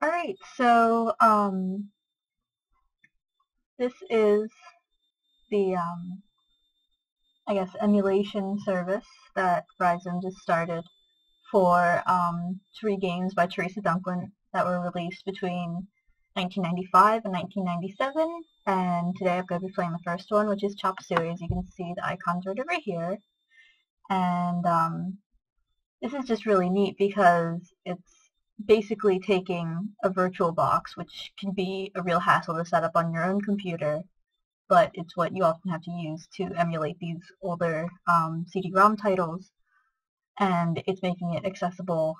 All right, so this is the I guess emulation service that Rhizome just started for three games by Theresa Duncan that were released between 1995 and 1997. And today I'm going to be playing the first one, which is Chop Suey. As you can see, the icons right over here. And this is just really neat because it's basically taking a virtual box, which can be a real hassle to set up on your own computer, but it's what you often have to use to emulate these older CD-ROM titles, and it's making it accessible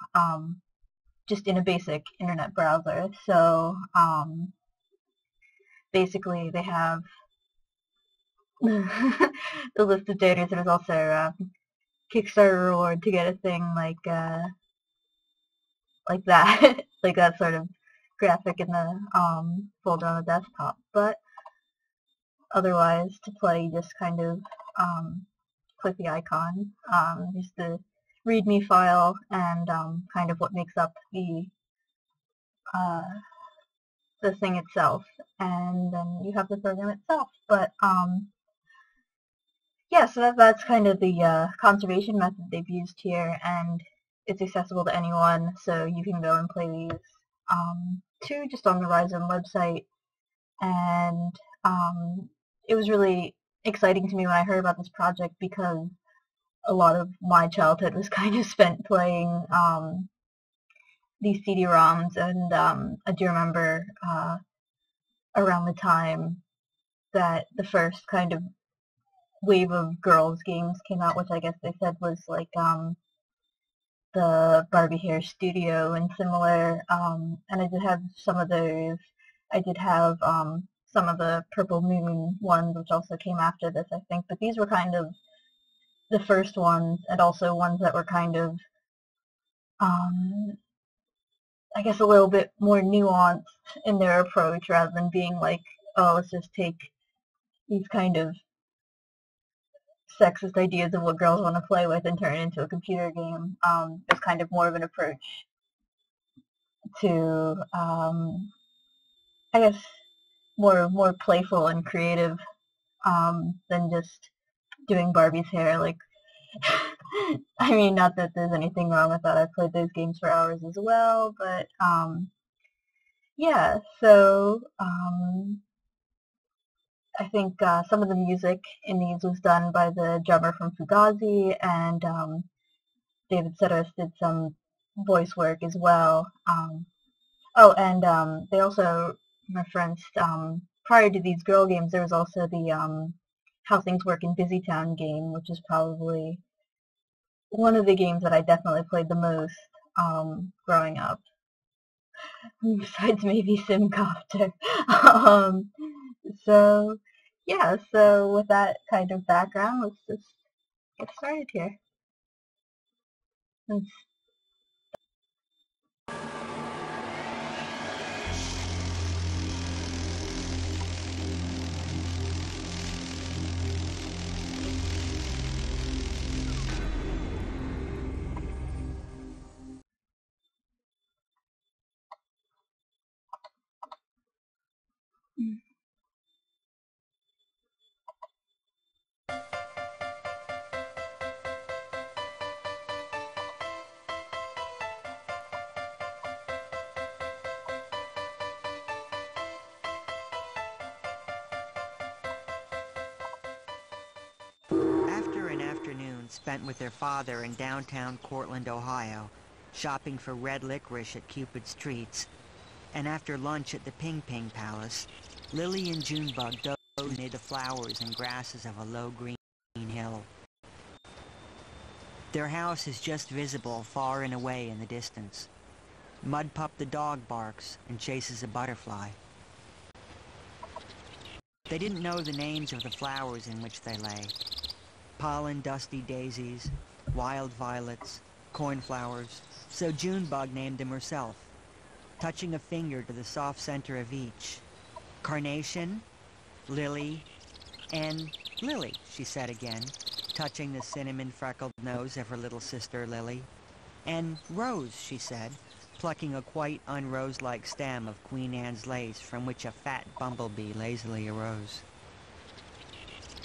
just in a basic internet browser. So basically they have the list of donors. There's also a Kickstarter reward to get a thing like that, like that sort of graphic in the folder on the desktop. But otherwise, to play, you just kind of click the icon. Here's the README file and kind of what makes up uh, the thing itself, and then you have the program itself. But yeah, so that's kind of the conservation method they've used here, and it's accessible to anyone, so you can go and play these too, just on the Rhizome website. And it was really exciting to me when I heard about this project because a lot of my childhood was kind of spent playing these CD-ROMs, and I do remember around the time that the first kind of wave of girls games came out, which I guess they said was like the Barbie Hair Studio and similar, and I did have some of those. I did have some of the Purple Moon ones, which also came after this, I think, but these were kind of the first ones, and also ones that were kind of um, I guess a little bit more nuanced in their approach rather than being like, oh, let's just take these kind of sexist ideas of what girls want to play with and turn it into a computer game. There's kind of more of an approach to, I guess, more playful and creative than just doing Barbie's hair. Like, I mean, not that there's anything wrong with that. I've played those games for hours as well, but yeah. So I think some of the music in these was done by the drummer from Fugazi, and David Setos did some voice work as well. Oh, and they also referenced, prior to these girl games, there was also the How Things Work in Busytown game, which is probably one of the games that I definitely played the most growing up, besides maybe Simcopter. um, so, yeah, so with that kind of background, let's just get started here. Let's After an afternoon spent with their father in downtown Cortland, Ohio, shopping for red licorice at Cupid's Treats, and after lunch at the Ping Ping Palace, Lily and Junebug dozed amid the flowers and grasses of a low green hill. Their house is just visible far and away in the distance. Mudpup the dog barks and chases a butterfly. They didn't know the names of the flowers in which they lay. Pollen dusty daisies, wild violets, cornflowers, so Junebug named them herself, touching a finger to the soft center of each. Carnation, Lily, and Lily, she said again, touching the cinnamon-freckled nose of her little sister Lily. And Rose, she said, plucking a quite unrose-like stem of Queen Anne's lace from which a fat bumblebee lazily arose.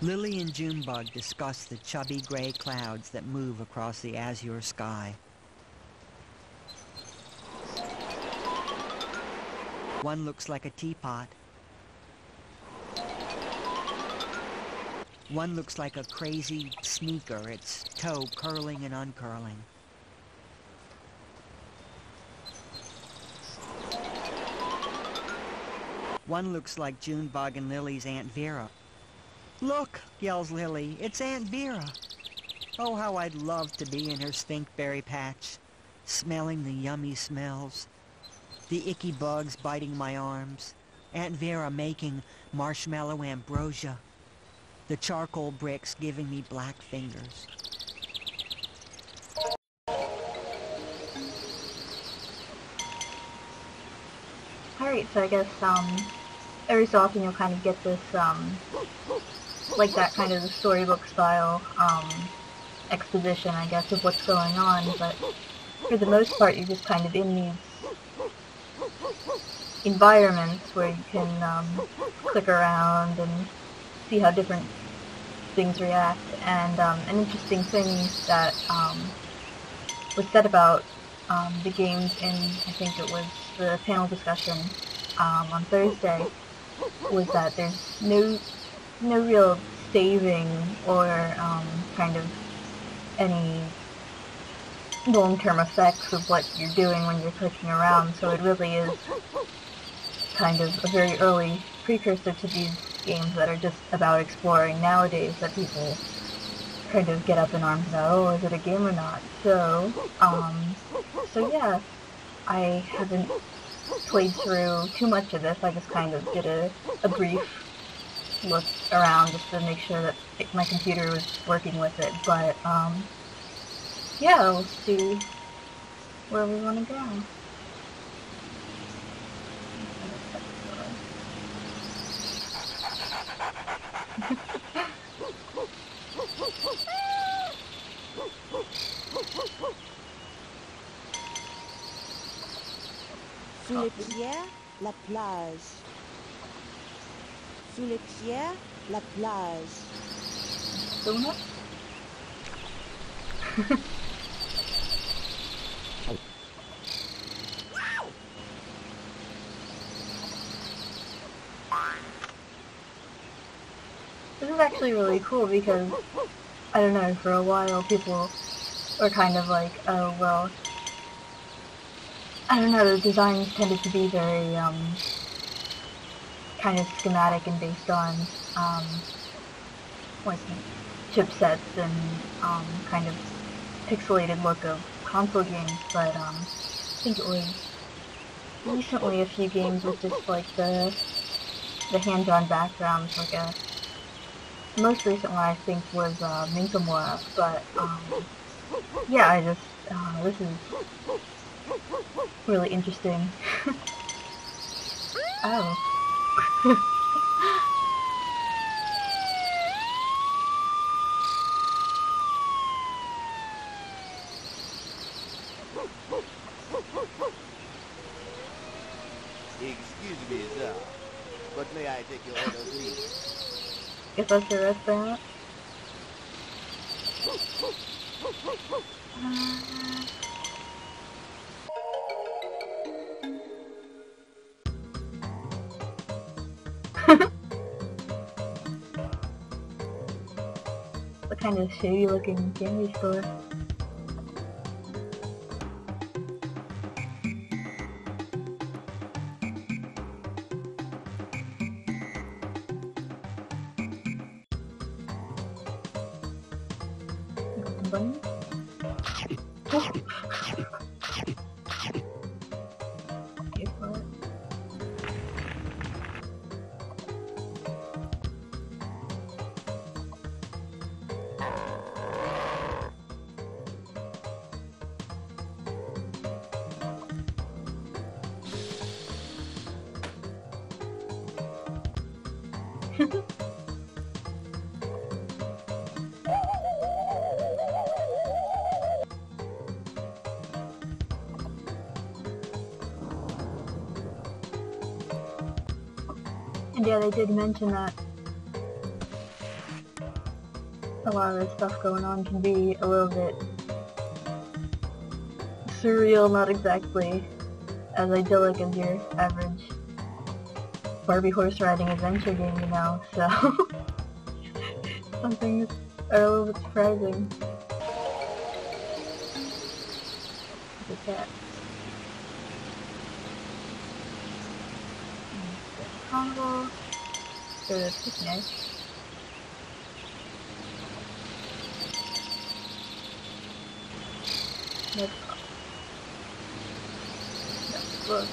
Lily and Junebug discuss the chubby gray clouds that move across the azure sky. One looks like a teapot. One looks like a crazy sneaker, its toe curling and uncurling. One looks like Junebug and Lily's Aunt Vera. "Look," yells Lily, "it's Aunt Vera." Oh, how I'd love to be in her stinkberry patch, smelling the yummy smells, the icky bugs biting my arms, Aunt Vera making marshmallow ambrosia, the charcoal bricks giving me black fingers. Alright, so I guess, every so often you'll kind of get this, like that kind of storybook style, exposition, I guess, of what's going on, but for the most part you're just kind of in these environments where you can, click around and see how different things react, and, an interesting thing that, was said about, the games in, I think it was the panel discussion, on Thursday, was that there's no real saving or, kind of any long-term effects of what you're doing when you're clicking around, so it really is kind of a very early precursor to these games that are just about exploring nowadays, that people kind of get up in arms about, oh, is it a game or not? So yeah, I haven't played through too much of this. I just kind of did a brief look around just to make sure that my computer was working with it, but, yeah, we'll see where we want to go. Sous les pierres, la plage. Sous les pierres, la plage. Donut? This is actually really cool because, I don't know, for a while people were kind of like, oh, well, I don't know, the designs tended to be very, kind of schematic and based on, like, chipsets and, kind of pixelated look of console games, but, I think it was recently a few games with just, like, the hand-drawn backgrounds, like the most recent one I think was, Minkamura, but, yeah, I just, this is really interesting. Oh. Excuse me, sir, but may I take your order, please? Guess that's the restaurant. What kind of shady looking candy store? Bunny? Oh. Pay for it. And yeah, they did mention that a lot of the stuff going on can be a little bit surreal, not exactly as idyllic as your average Barbie horse riding adventure game, you know, so some things are a little bit surprising. The cat. Combo. Go to the picnic. Let's look.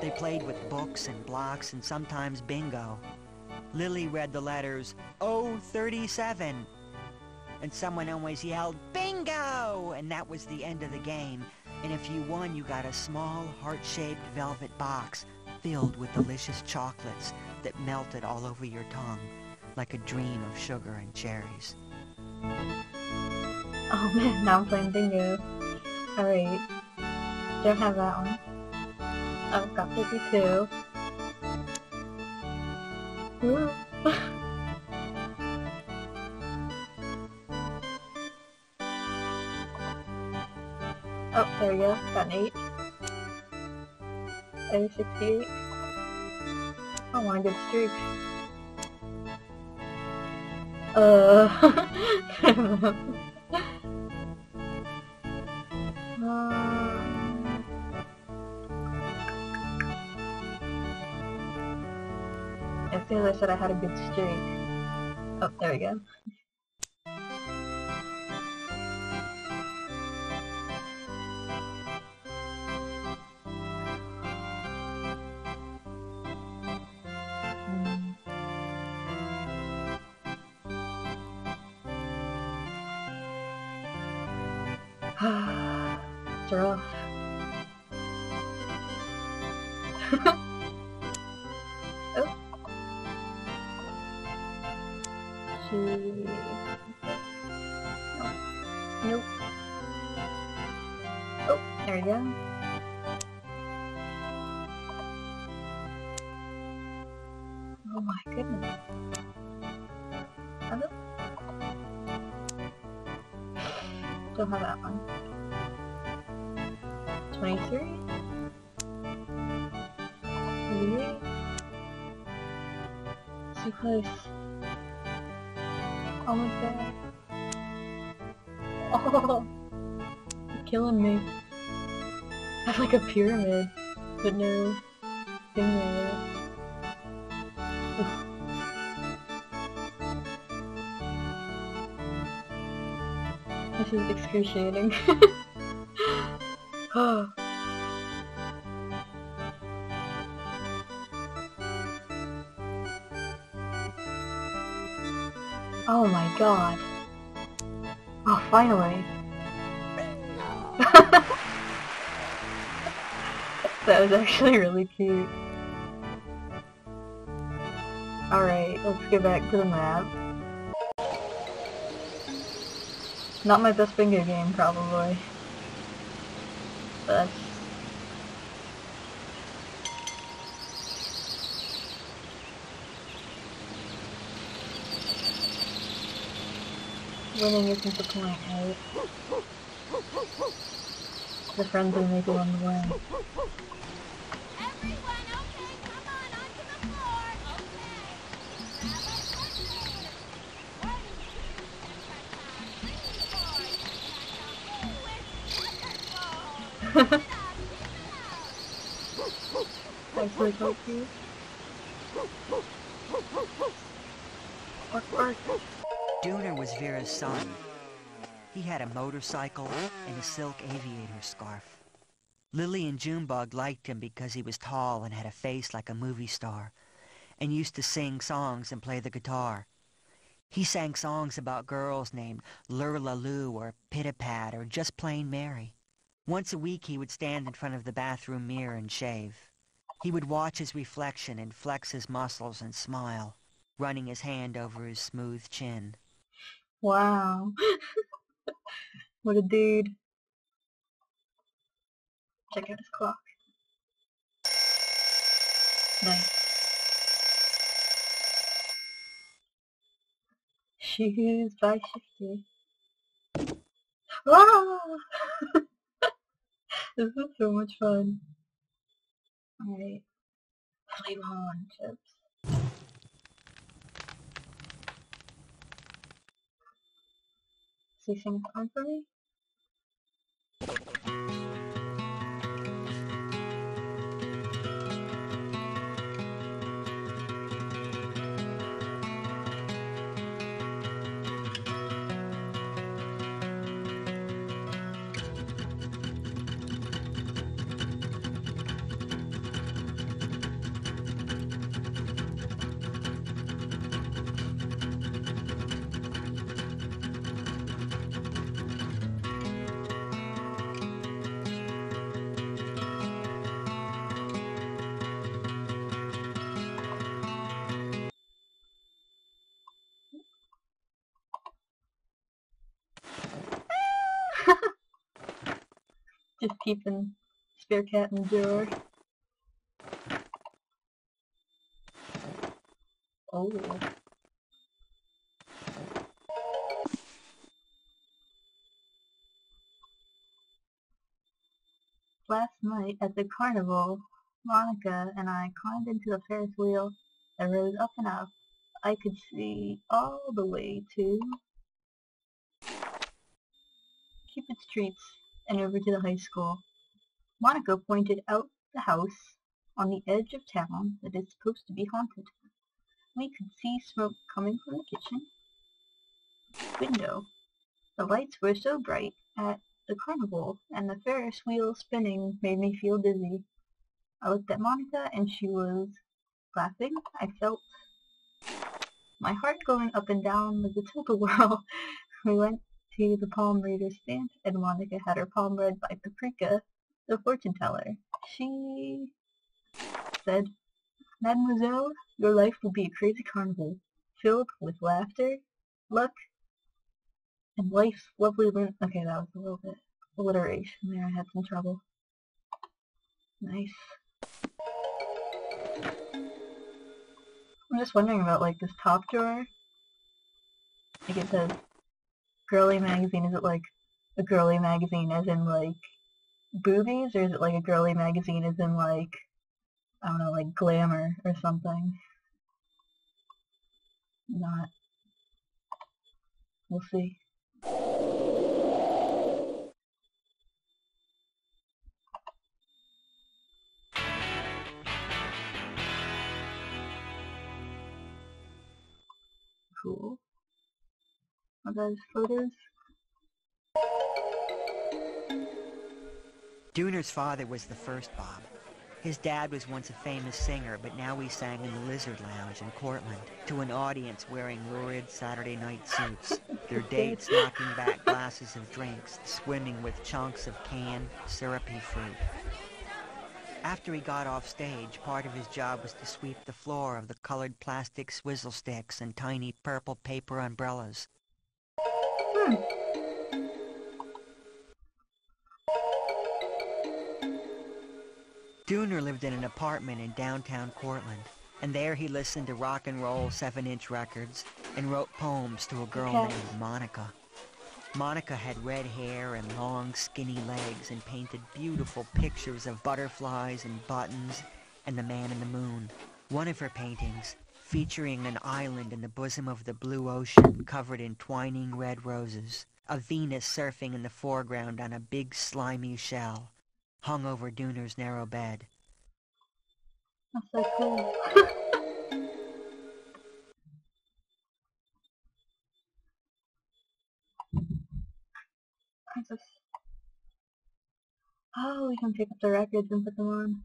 They played with books and blocks and sometimes bingo. Lily read the letters O37, and someone always yelled, "Bingo!" And that was the end of the game. And if you won, you got a small, heart-shaped velvet box filled with delicious chocolates that melted all over your tongue, like a dream of sugar and cherries. Oh man, now I'm playing bingo. Alright. Don't have that one. Oh, got 52. Woo. Oh, there we go. Got an 8. 68. I'm on a good streak. As soon as I said I had a good streak. Oh, there we go. It's rough. Oh. She... Oh. Nope. Oh, there we go. Oh my goodness. Oh. Don't have that one. 23? 38? So close. Oh my god. Oh! You're killing me. I have like a pyramid, but no thing there. Oof. This is excruciating. Oh. Oh my god. Oh, finally. That was actually really cute. Alright, let's get back to the map. Not my best bingo game, probably. But winning isn't the point, right? The friends will make it on the way. Everyone, okay, come on, onto the floor. Okay. Actually quite cute. Bark. Dooner was Vera's son. He had a motorcycle and a silk aviator scarf. Lily and Junebug liked him because he was tall and had a face like a movie star, and used to sing songs and play the guitar. He sang songs about girls named Lurlaloo or Pitapat or just plain Mary. Once a week he would stand in front of the bathroom mirror and shave. He would watch his reflection and flex his muscles and smile, running his hand over his smooth chin. Wow. What a dude. Check out his clock. Nice. Shoes by Shifty. Ah! This is so much fun. Alright. Flame on, chips. Is he singing fun for me? Just keeping Spare Cat in the drawer. Oh. Last night at the carnival, Monica and I climbed into the Ferris wheel and rose up and up. I could see all the way to Cupid's Treats and over to the high school. Monica pointed out the house on the edge of town that is supposed to be haunted. We could see smoke coming from the kitchen window. The lights were so bright at the carnival, and the Ferris wheel spinning made me feel dizzy. I looked at Monica, and she was laughing. I felt my heart going up and down like a tilt-a-whirl. We went to the palm reader stand, and Monica had her palm read by Paprika, the fortune teller. She said, "Mademoiselle, your life will be a crazy carnival, filled with laughter, luck, and life's lovely Okay, that was a little bit alliteration there. I had some trouble. Nice. I'm just wondering about, like, this top drawer. Like, it says, girly magazine. Is it, like, a girly magazine as in, like, boobies? Or is it, like, a girly magazine as in, like, I don't know, like, glamour or something? Not. We'll see. Cool. Are those photos? Dooner's father was the first Bob. His dad was once a famous singer, but now he sang in the Lizard Lounge in Cortland to an audience wearing lurid Saturday night suits, their dates knocking back glasses of drinks, swimming with chunks of canned, syrupy fruit. After he got off stage, part of his job was to sweep the floor of the colored plastic swizzle sticks and tiny purple paper umbrellas. Dooner lived in an apartment in downtown Cortland, and there he listened to rock and roll 7-inch records and wrote poems to a girl named Monica. Monica had red hair and long, skinny legs and painted beautiful pictures of butterflies and buttons and the man in the moon. One of her paintings, featuring an island in the bosom of the blue ocean covered in twining red roses, a Venus surfing in the foreground on a big slimy shell, hung over Dooner's narrow bed. That's so cool. Oh, we can pick up the records and put them on.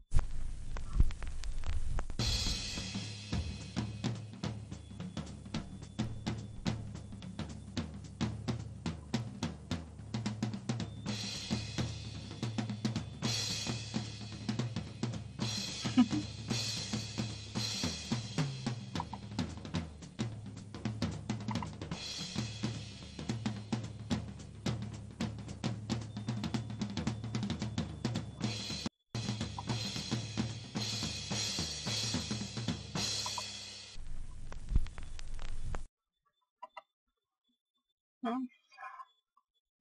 Nice.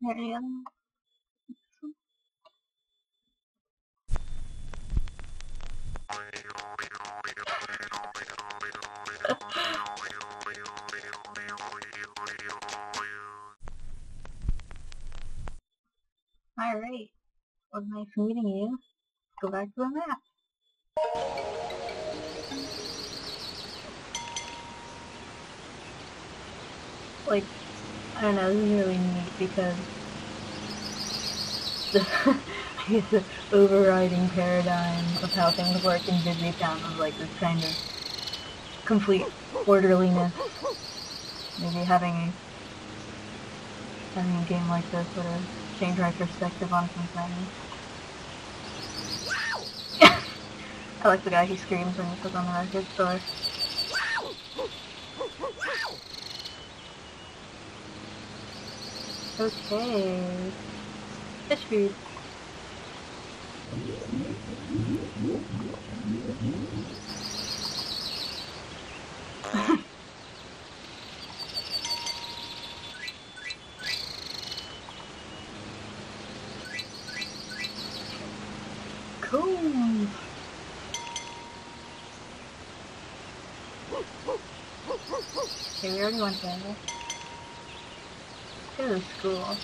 There you go. Alright. Well, nice meeting you. Let's go back to the map. Like, I don't know, this is really neat because I guess the overriding paradigm of how things work in Busy Town was like this kind of complete orderliness. Maybe having a game like this would have changed my perspective on some things. I like the guy who screams when he puts on the record store. Okay. Fish food. Cool. Okay, we already went there. Go to school.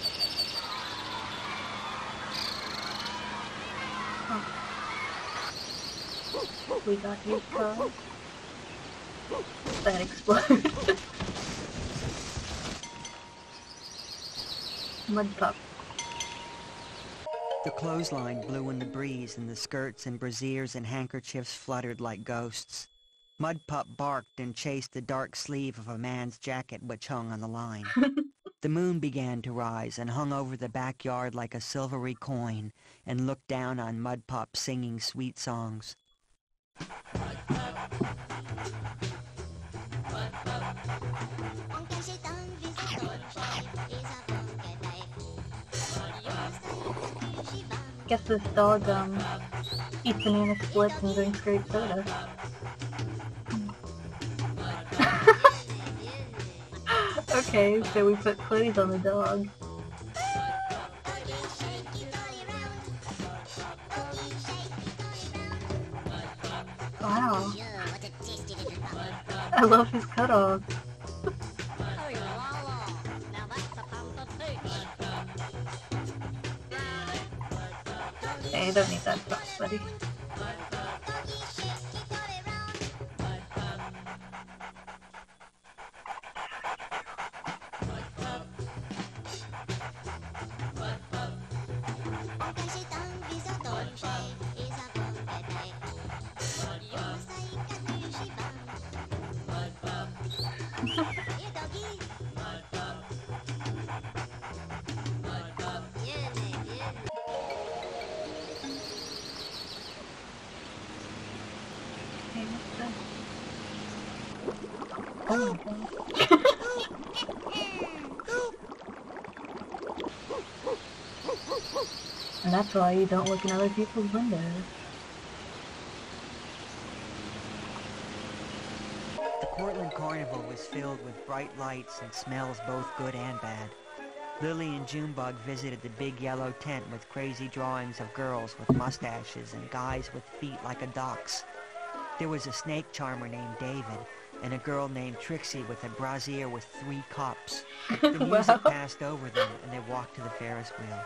Oh. We got used cars. That exploded. Mud pup. The clothesline blew in the breeze, and the skirts and brassieres and handkerchiefs fluttered like ghosts. Mud Pup barked and chased the dark sleeve of a man's jacket which hung on the line. The moon began to rise and hung over the backyard like a silvery coin and looked down on Mud Pup singing sweet songs. Guess this dog, eats banana splits and drinks grape soda. Okay, so we put clothes on the dog. Wow. I love his cutoff. Hey, you don't need that stuff, buddy. Oh my god. And that's why you don't look in other people's windows. The Portland Carnival was filled with bright lights and smells both good and bad. Lily and Junebug visited the big yellow tent with crazy drawings of girls with mustaches and guys with feet like a duck's. There was a snake charmer named David, and a girl named Trixie with a brassiere with 3 cups. The music passed over them, and they walked to the Ferris wheel.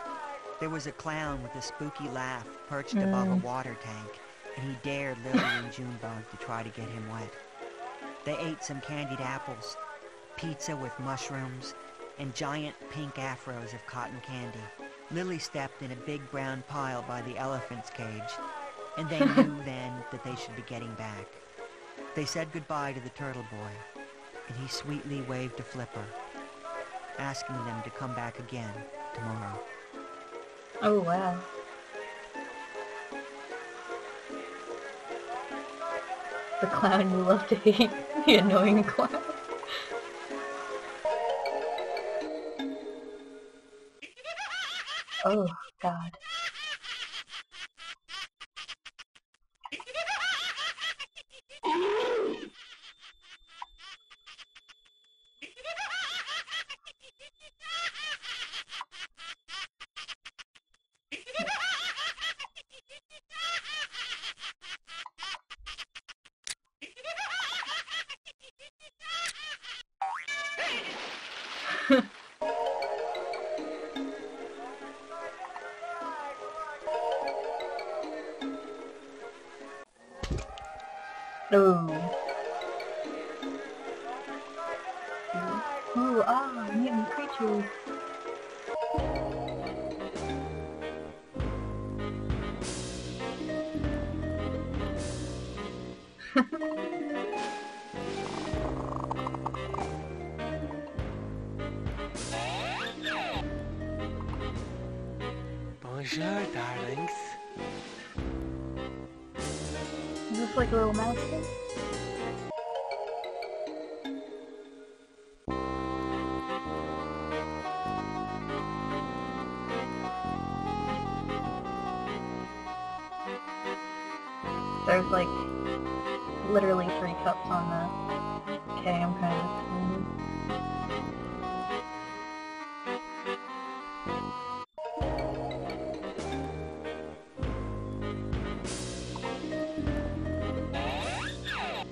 There was a clown with a spooky laugh perched above a water tank, and he dared Lily and Junebug to try to get him wet. They ate some candied apples, pizza with mushrooms, and giant pink afros of cotton candy. Lily stepped in a big brown pile by the elephant's cage, and they knew then that they should be getting back. They said goodbye to the turtle boy, and he sweetly waved to Flipper, asking them to come back again tomorrow. Oh wow. The clown you love to hate. The annoying clown. Oh god. Oh. Ooh, ah, mutant creatures. Bonjour, darlings. Is this like a little mouse thing? There's like literally 3 cups on the... Okay, I'm kind of...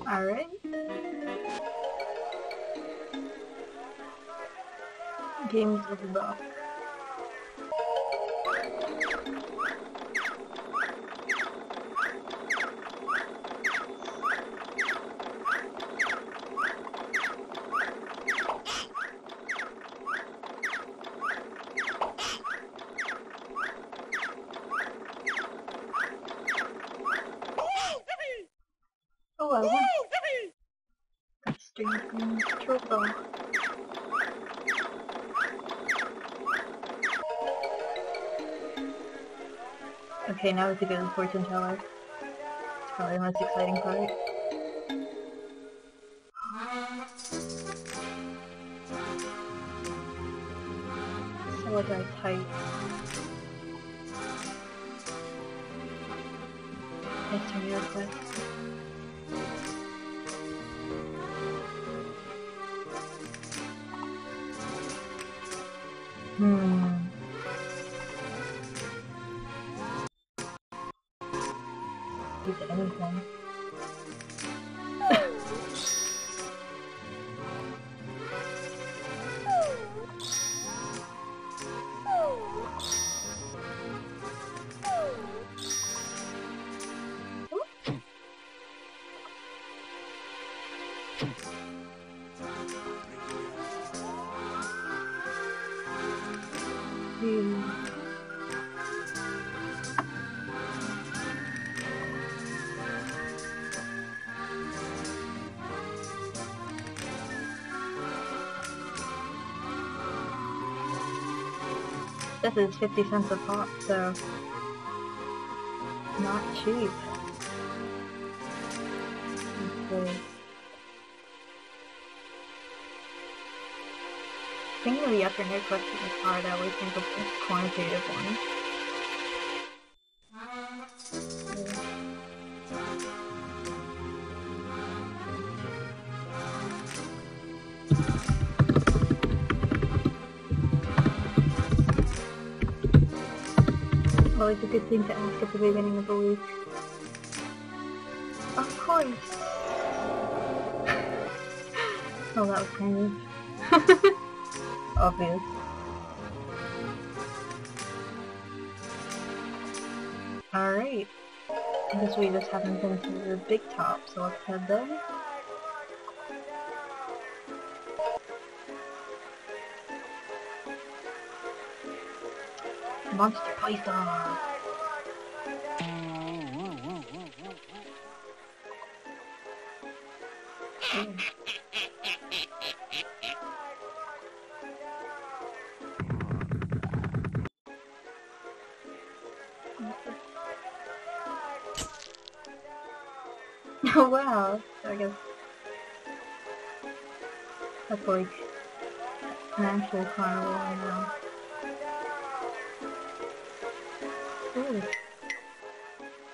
Alright. Games of Luck. Oh, I won. Got string green control though. Okay, now we have to go to the fortune teller. It's probably the most exciting part. So what do I type? History request. Use anything. This is 50 cents a pop, so not cheap. Okay. Thinking of the alternate question is hard. I always think of the quantitative one. Always a good thing to ask at the beginning of the week. Of course! Oh, that was kind of obvious. Alright. I guess we just haven't been to the big top, so let's head there. Monster Python! Oh wow, so I guess that's like an actual carnival now. Ooh,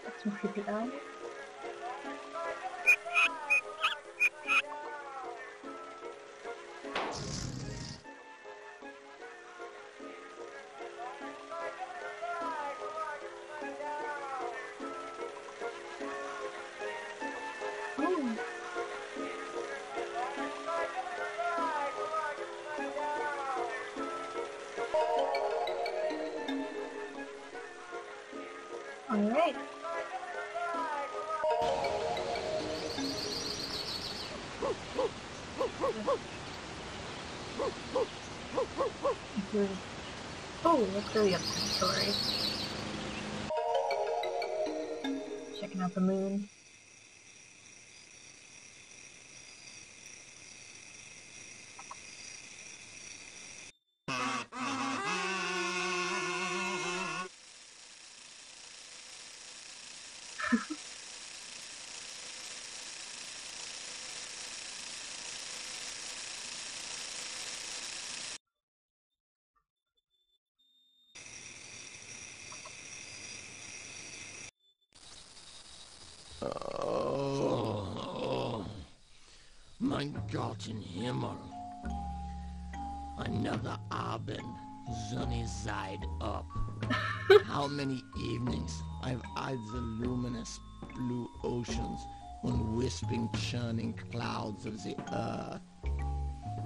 that's some creepy eyes. Ooh, let's go the other story. Checking out the moon. Oh, mein Gott in Himmel. Another Abend, sunny side up. How many evenings I've eyed the luminous blue oceans on wisping, churning clouds of the earth.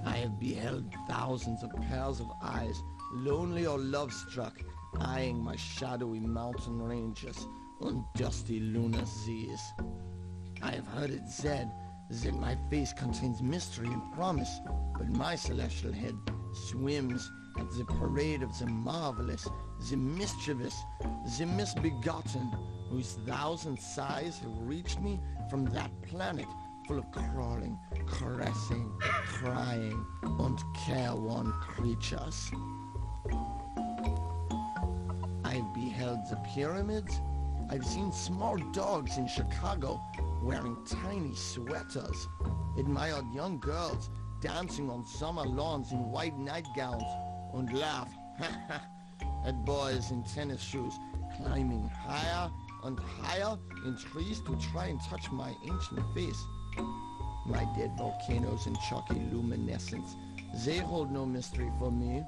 I have beheld thousands of pairs of eyes, lonely or love-struck, eyeing my shadowy mountain ranges on dusty lunar seas. I have heard it said that my face contains mystery and promise, but my celestial head swims at the parade of the marvelous, the mischievous, the misbegotten, whose thousand sighs have reached me from that planet full of crawling, caressing, crying, and careworn creatures. I've beheld the pyramids. I've seen small dogs in Chicago wearing tiny sweaters, admired young girls dancing on summer lawns in white nightgowns, and laughed at boys in tennis shoes climbing higher and higher in trees to try and touch my ancient face. My dead volcanoes and chalky luminescence, they hold no mystery for me.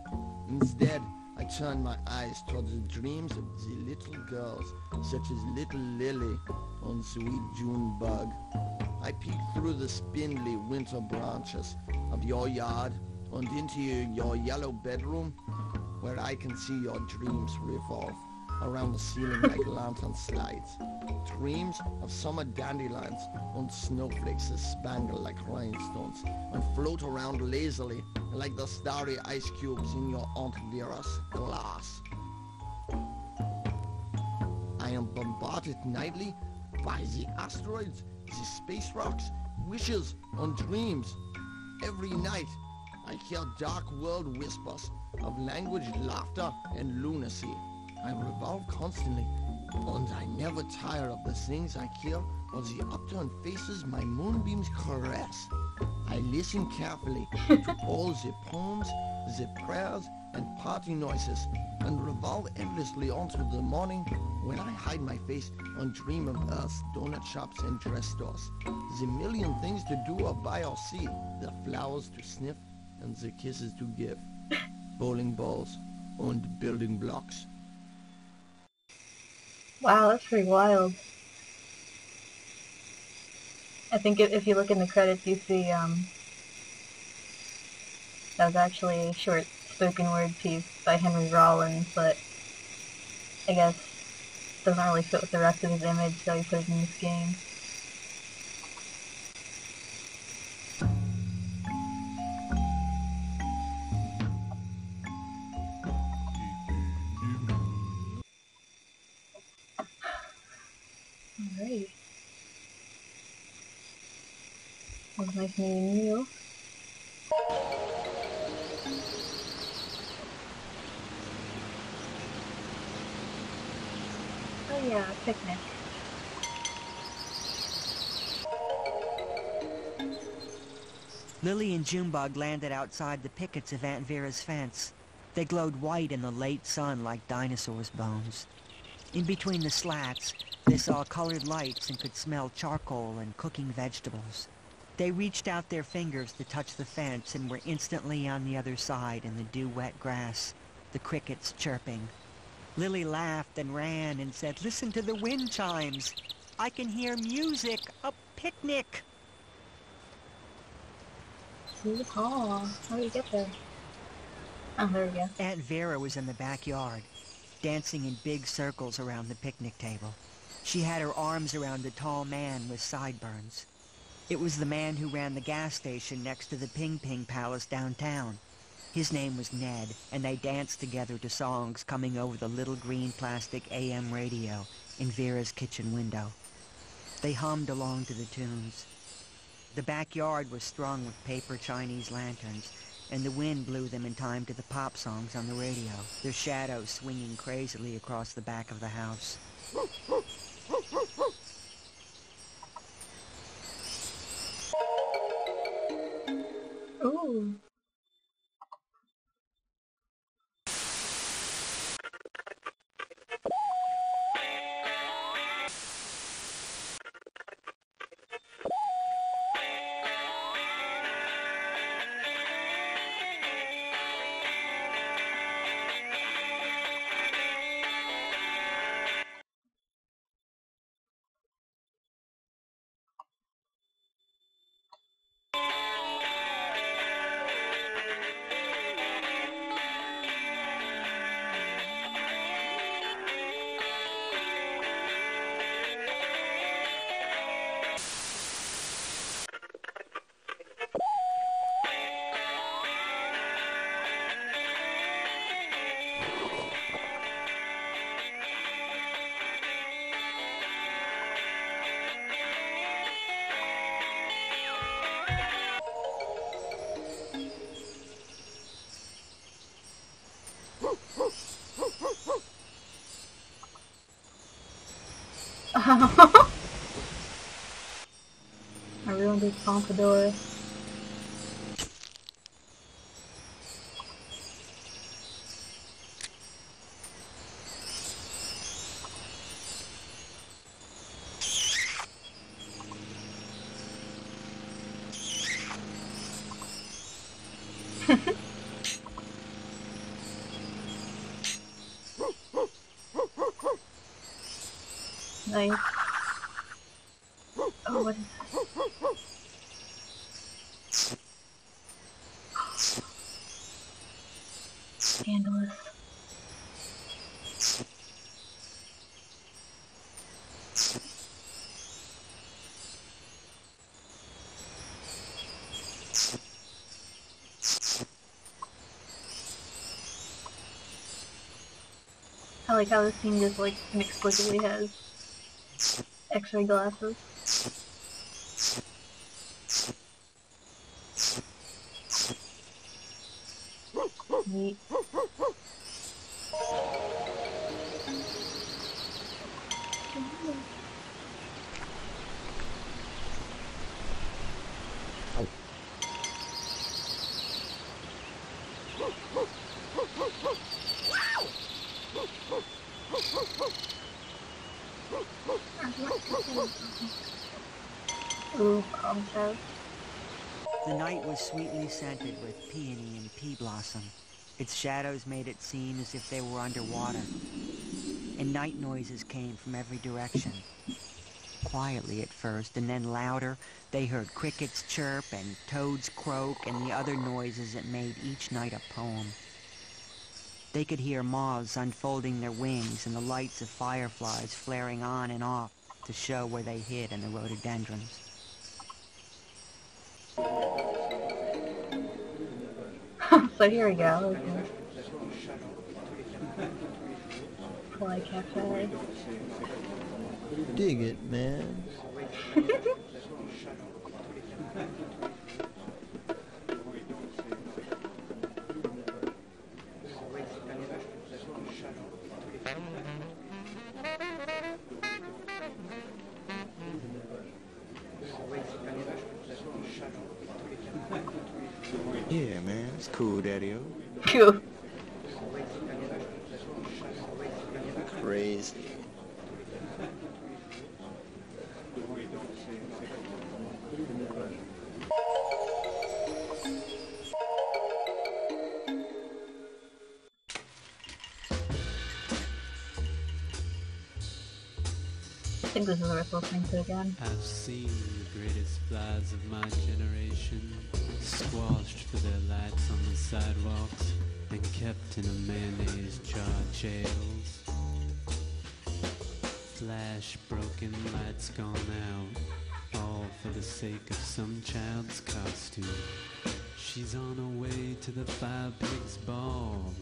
Instead, I turn my eyes towards the dreams of the little girls, such as little Lily and sweet June Bug. I peek through the spindly winter branches of your yard and into your yellow bedroom, where I can see your dreams revolve around the ceiling like lantern slides. Dreams of summer dandelions and snowflakes that spangle like rhinestones and float around lazily like the starry ice cubes in your Aunt Vera's glass. I am bombarded nightly by the asteroids, the space rocks, wishes, and dreams. Every night, I hear dark world whispers of language, laughter, and lunacy. I revolve constantly, and I never tire of the things I hear or the upturned faces my moonbeams caress. I listen carefully to all the poems, the prayers, and party noises, and revolve endlessly onto the morning when I hide my face and dream of Earth's donut shops and dress stores. The million things to do or buy or see, the flowers to sniff and the kisses to give, bowling balls and building blocks. Wow, that's pretty wild. I think if you look in the credits, you see that was actually a short spoken word piece by Henry Rollins, but I guess doesn't really fit with the rest of his image, so he put it in this game. Alright. It was nice meeting you. Oh yeah, picnic. Lily and Junebug landed outside the pickets of Aunt Vera's fence. They glowed white in the late sun like dinosaurs' bones. In between the slats, they saw colored lights and could smell charcoal and cooking vegetables. They reached out their fingers to touch the fence and were instantly on the other side in the dew-wet grass, the crickets chirping. Lily laughed and ran and said, "Listen to the wind chimes. I can hear music, a picnic." City Hall. How do you get there? Oh, there we go. Aunt Vera was in the backyard, dancing in big circles around the picnic table. She had her arms around a tall man with sideburns. It was the man who ran the gas station next to the Ping Ping Palace downtown. His name was Ned, and they danced together to songs coming over the little green plastic AM radio in Vera's kitchen window. They hummed along to the tunes. The backyard was strung with paper Chinese lanterns, and the wind blew them in time to the pop songs on the radio, their shadows swinging crazily across the back of the house. Ooh. I ruined his pompadour. Nice. Oh, what is that? Scandalous. I like how this scene just like inexplicably has X-ray glasses. Neat. Ooh, house. The night was sweetly scented with peony and pea blossom. Its shadows made it seem as if they were underwater. And night noises came from every direction. Quietly at first, and then louder, they heard crickets chirp and toads croak and the other noises that made each night a poem. They could hear moths unfolding their wings and the lights of fireflies flaring on and off to show where they hid in the rhododendrons. So here we go. Okay. Fly cafe. Dig it, man. Yeah, man, it's cool, Daddy-O. Cool. Crazy. I think this is worth listening to again. I've seen the greatest flies of my generation squashed for their lights on the sidewalks and kept in a mayonnaise jar jails. Flash broken, lights gone out, all for the sake of some child's costume. She's on her way to the Five Pigs ball.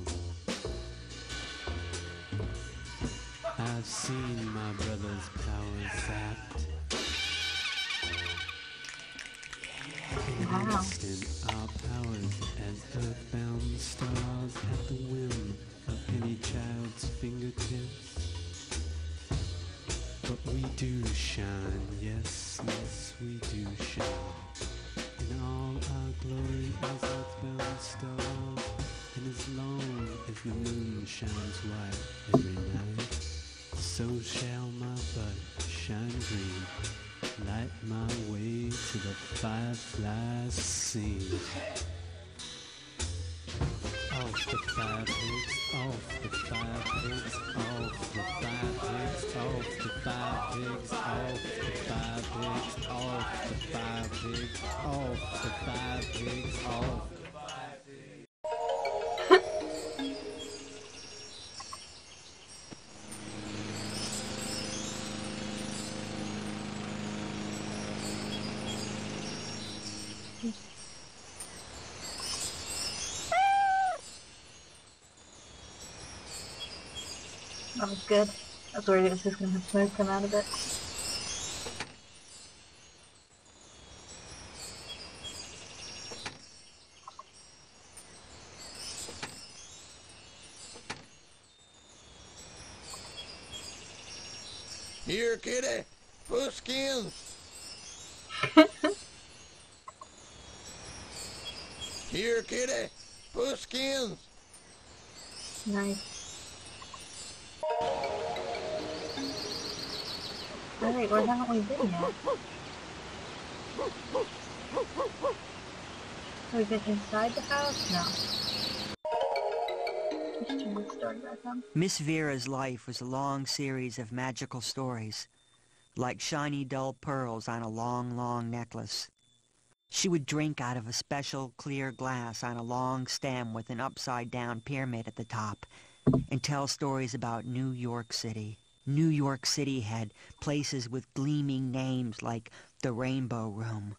I've seen my brother's powers zapped. In an instant, our powers as earthbound stars at the whim of any child's fingertips. But we do shine, yes, yes, we do shine. In all our glory as earthbound stars, and as long as the moon shines white every night, so shall my butt shine green, light my way to the fireflies sing. Off the five pigs, off the five pigs, off the five pigs, off the five pigs, off the five pigs, off the five pigs, off the five pigs, off. That was good. I was worried it was just going to have smoke come out of it. Here, kitty, Puskins. Here, kitty, Puskins. Nice. Alright, where haven't we been yet? We've been inside the house? No. Let's turn the story back on. Miss Vera's life was a long series of magical stories, like shiny dull pearls on a long, long necklace. She would drink out of a special clear glass on a long stem with an upside-down pyramid at the top, and tell stories about New York City. New York City had places with gleaming names like the Rainbow Room,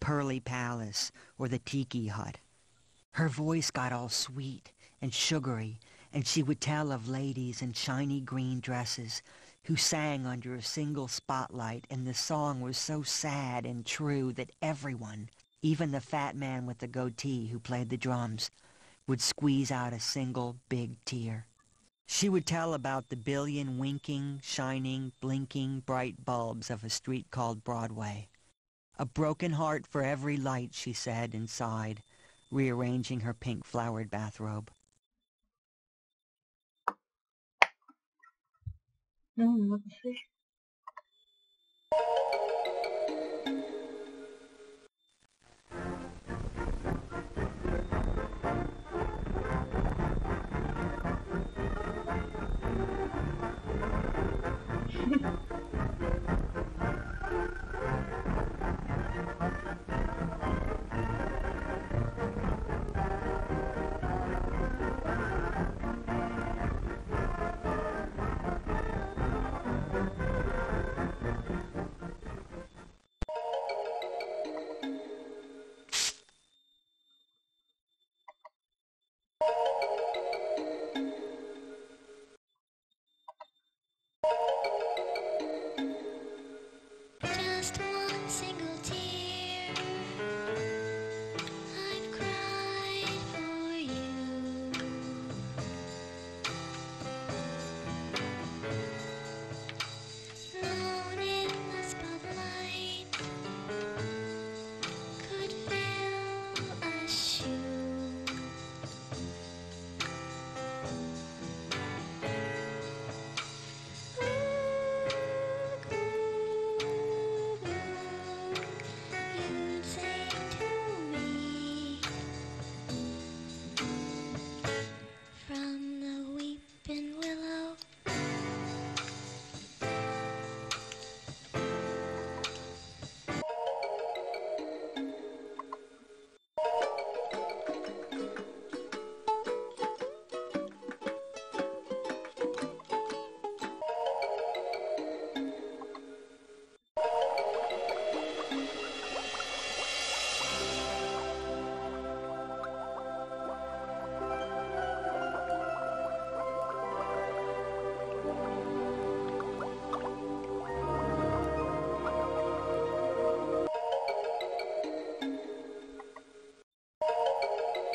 Pearly Palace, or the Tiki Hut. Her voice got all sweet and sugary, and she would tell of ladies in shiny green dresses who sang under a single spotlight, and the song was so sad and true that everyone, even the fat man with the goatee who played the drums, would squeeze out a single big tear. She would tell about the billion winking, shining, blinking, bright bulbs of a street called Broadway. A broken heart for every light, she said and sighed, rearranging her pink-flowered bathrobe. Let's see.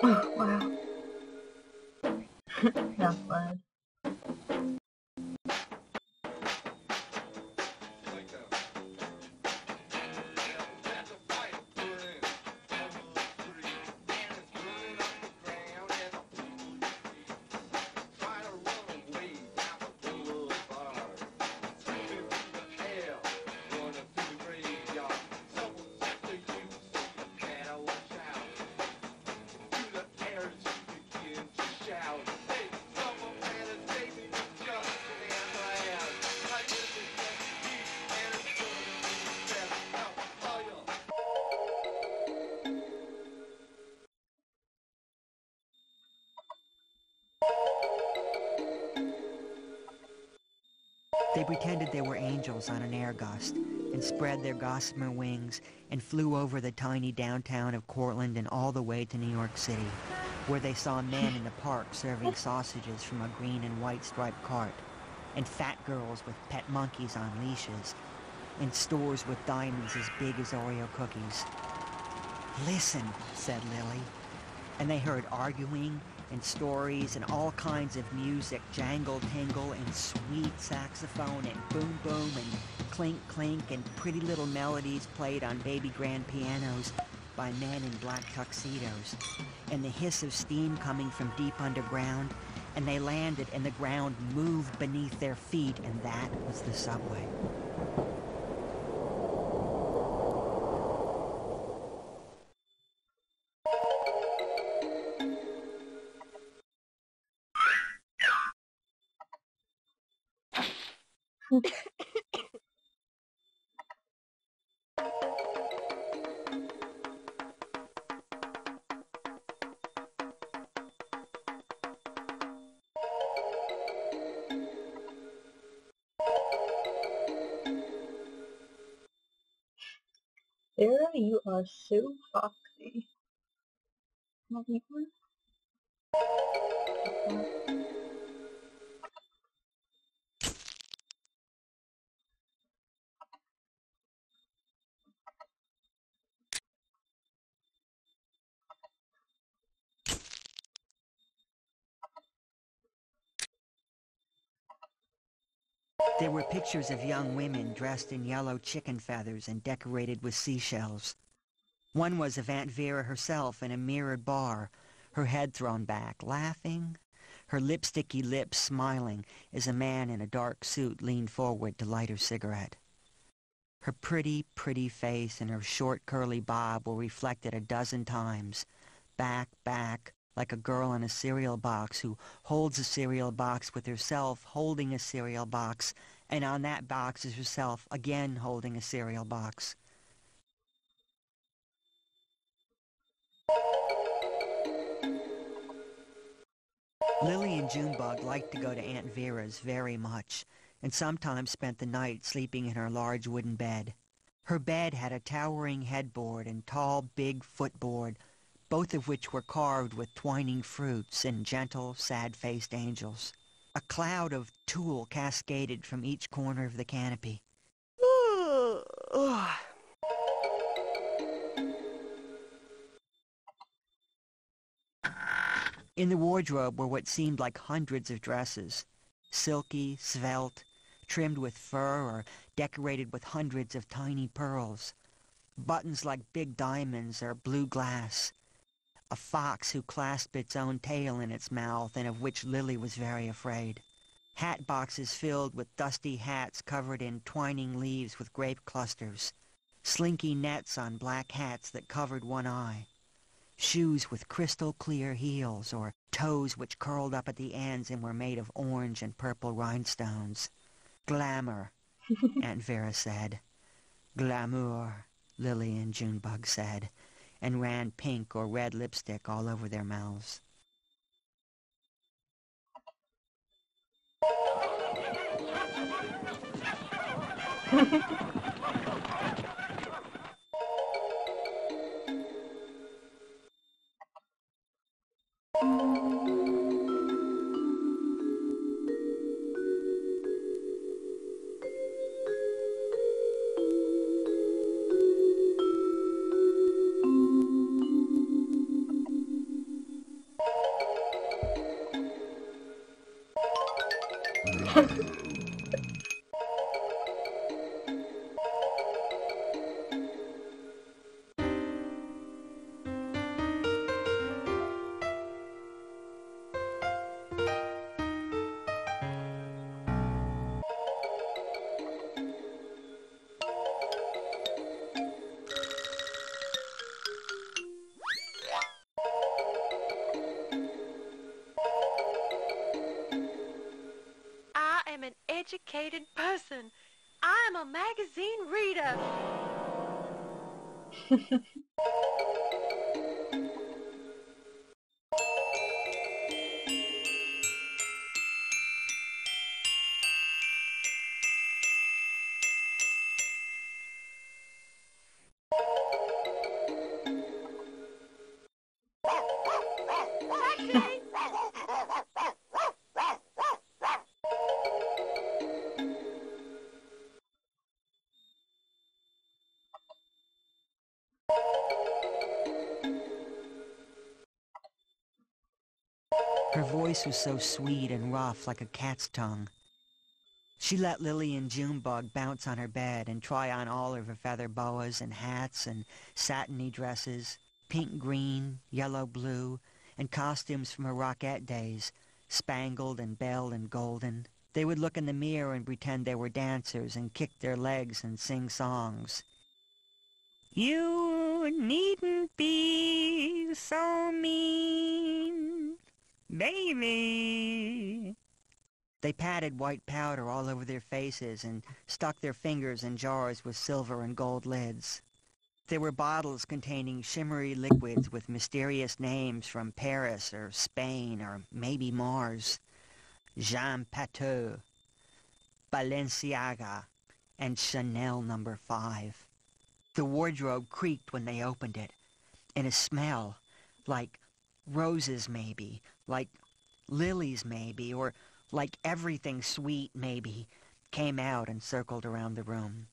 Wow. Enough blood. They pretended they were angels on an air gust and spread their gossamer wings and flew over the tiny downtown of Cortland and all the way to New York City, where they saw men in the park serving sausages from a green and white striped cart, and fat girls with pet monkeys on leashes, and stores with diamonds as big as Oreo cookies. "Listen," said Lily, and they heard arguing and stories and all kinds of music, jangle tingle and sweet saxophone and boom boom and clink clink and pretty little melodies played on baby grand pianos by men in black tuxedos, and the hiss of steam coming from deep underground, and they landed and the ground moved beneath their feet, and that was the subway. Sarah, you are so foxy. Not even? There were pictures of young women dressed in yellow chicken feathers and decorated with seashells. One was of Aunt Vera herself in a mirrored bar, her head thrown back, laughing, her lipsticky lips smiling as a man in a dark suit leaned forward to light her cigarette. Her pretty, pretty face and her short curly bob were reflected a dozen times, back, like a girl in a cereal box who holds a cereal box with herself holding a cereal box, and on that box is herself again holding a cereal box. Lily and Junebug liked to go to Aunt Vera's very much, and sometimes spent the night sleeping in her large wooden bed. Her bed had a towering headboard and tall, big footboard, both of which were carved with twining fruits and gentle, sad-faced angels. A cloud of tulle cascaded from each corner of the canopy. In the wardrobe were what seemed like hundreds of dresses, silky, svelte, trimmed with fur or decorated with hundreds of tiny pearls, buttons like big diamonds or blue glass, a fox who clasped its own tail in its mouth and of which Lily was very afraid, hat boxes filled with dusty hats covered in twining leaves with grape clusters, slinky nets on black hats that covered one eye, shoes with crystal clear heels or toes which curled up at the ends and were made of orange and purple rhinestones. Glamour, Aunt Vera said. Glamour, Lily and Junebug said, and ran pink or red lipstick all over their mouths. a magazine reader. Her voice was so sweet and rough like a cat's tongue. She let Lily and Junebug bounce on her bed and try on all of her feather boas and hats and satiny dresses, pink, green, yellow, blue, and costumes from her Rockette days, spangled and belled and golden. They would look in the mirror and pretend they were dancers and kick their legs and sing songs. You needn't be so mean, baby. They patted white powder all over their faces and stuck their fingers in jars with silver and gold lids. There were bottles containing shimmery liquids with mysterious names from Paris or Spain or maybe Mars. Jean Pateau, Balenciaga, and Chanel No. 5. The wardrobe creaked when they opened it, and a smell, like roses maybe, like lilies maybe, or like everything sweet maybe, came out and circled around the room.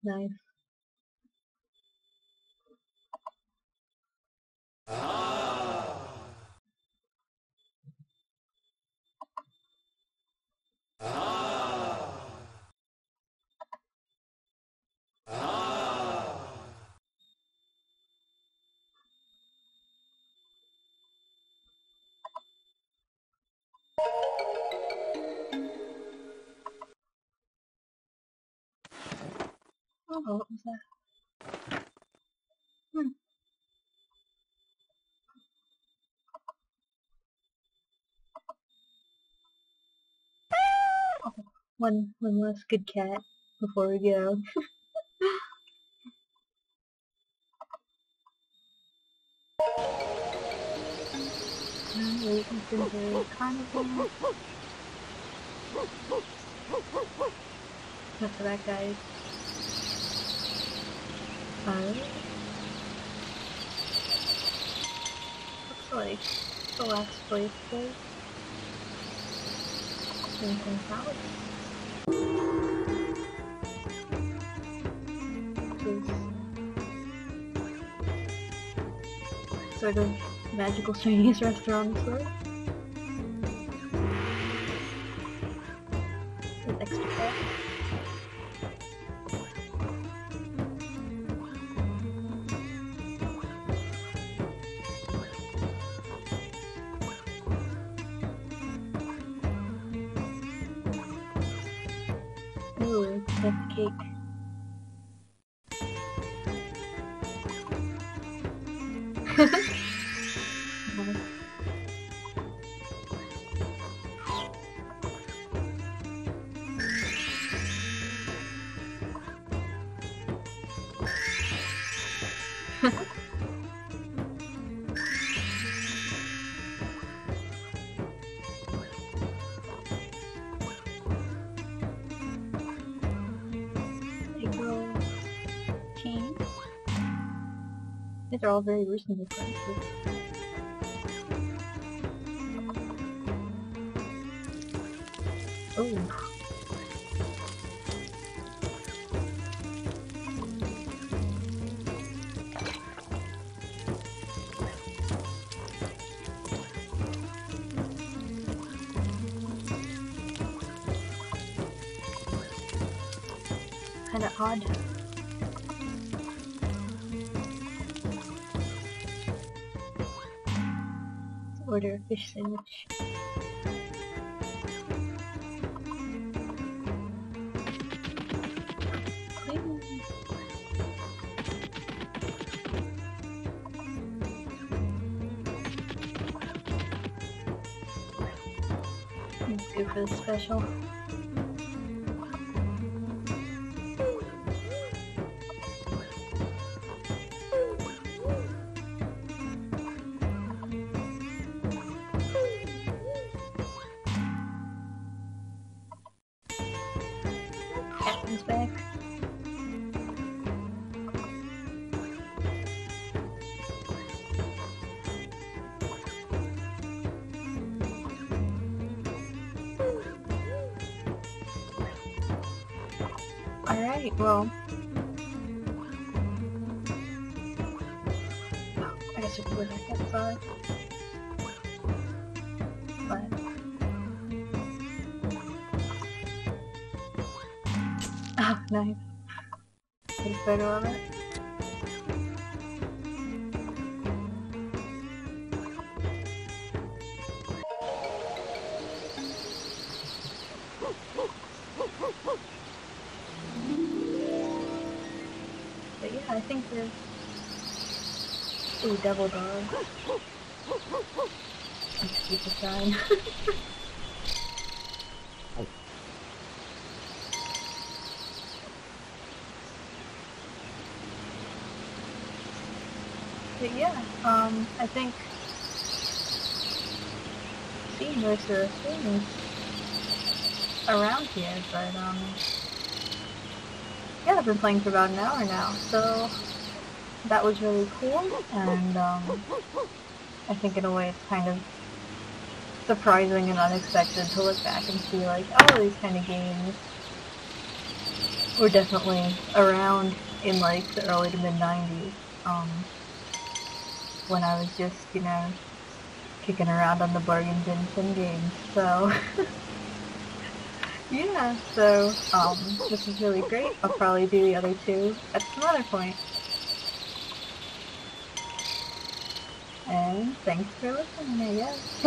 Nice. Oh, what was that? Oh, one last good cat before we go. Wait until the carnival. After that, guys. Looks like the last place was Lincoln Palace. Which is sort of magical Chinese restaurant store. With extra cats. Ooh, that's the cake. Cheese. These are all very reasonable prices. Oh. Kinda odd. Let's order a fish sandwich. Let's go for the special. Captain's back. Alright, well. I guess we can go back outside. But. Oh, nice. Take a photo of it. But yeah, I think there's... Ooh, double dog. Let's keep the sign. But yeah, I think seeing most of the things around here, but yeah, I've been playing for about an hour now, so that was really cool, and I think in a way it's kind of surprising and unexpected to look back and see like, oh, these kind of games were definitely around in like the early to mid-90s. When I was just, you know, kicking around on the bargain bin sim games, so yeah, so this is really great. I'll probably do the other two at some other point. And thanks for listening, I guess.